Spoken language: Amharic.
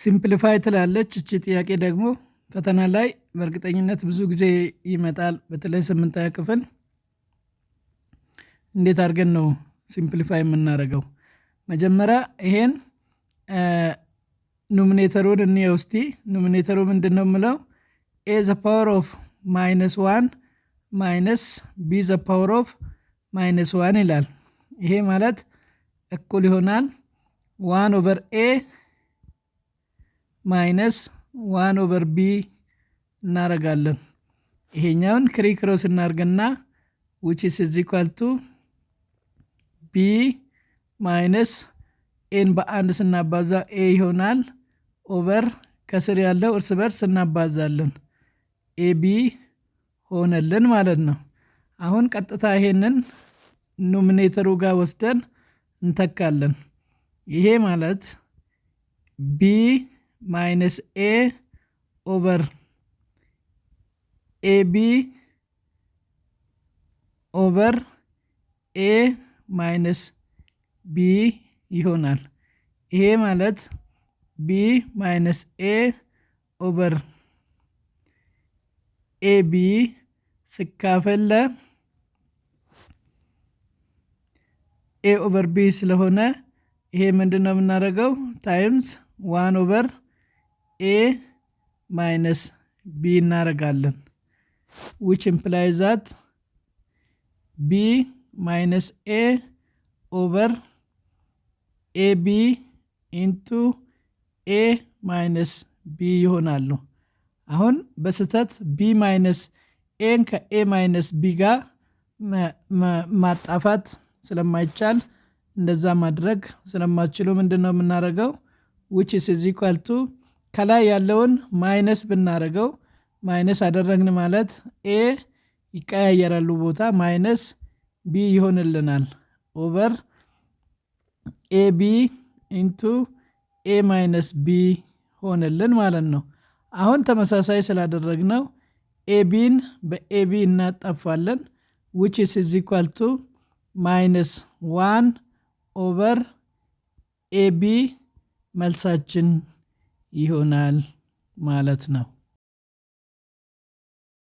ሲምፕሊፋይ ትላለች እቺ ጥያቄ ደግሞ ፈተና ላይ በእርግጠኝነት ብዙ ጊዜ ይመጣል። በተለይ 8ኛ ክፍል እንዴት አድርገን ነው ሲምፕሊፋይ የምናደርገው? መጀመሪያ ይሄን ኑሚኔተሩን እንየው እስቲ። ኑሚኔተሩ ምንድነው የምለው? ኤ ዘ ፓወር ኦፍ -1 ማይነስ ቢ ዘ ፓወር ኦፍ -1 ይላል። ይሄ ማለት እኩል ይሆናል 1 ኦቨር ኤ ማይነስ 1 ኦቨር ቢ እናረጋለን። ይሄኛውን ክሪክሮስ እናርግና which is equal to b ማይነስ ኤን በአንድ ስናባዛ ኤ ይሆናል ኦቨር ከስር ያለው እርስ በርስ እናባዛለን ኤቢ ሆነልን ማለት ነው። አሁን ቀጥታ ይሄንን ኑሚኔተሩ ጋር ወስደን እንተካለን። ይሄ ማለት ቢ ማይነስ ኤ ኦቨር ኤቢ ኦቨር ኤ ማይነስ ቢ ይሆናል። ይሄ ማለት ቢ ማይነስ ኤ ኦቨር ኤቢ ሲካፈል ኤ ኦቨር ቢ ስለሆነ ይሄ ምንድነው የምናደርገው? ታይምስ 1 ኦቨር ኤ ማይነስ ቢ እናደርጋለን which implies that b minus a over ab into a minus b ይሆናሉ። አሁን በስተት b minus ኤን ከa minus b ጋር ማጣፋት ስለማይቻል እንደዛ ማድረግ ስለማትችሉ ምንድነው የምናደርገው? which is equal to ከላይ ያለውን ማይነስ ብናደርገው ማይነስ አደረግን ማለት ኤ ይቀያየራሉ ቦታ ማይነስ ቢ ይሆንልናል ኦቨር ኤቢ ኢንቱ ኤ ማይነስ ቢ ሆነልን ማለት ነው። አሁን ተመሳሳይ ስላደረግነው ኤቢን በኤቢ እናጣፋለን which is equal to -1 ኦቨር ኤቢ መልሳችን ይሆናል ማለት ነው።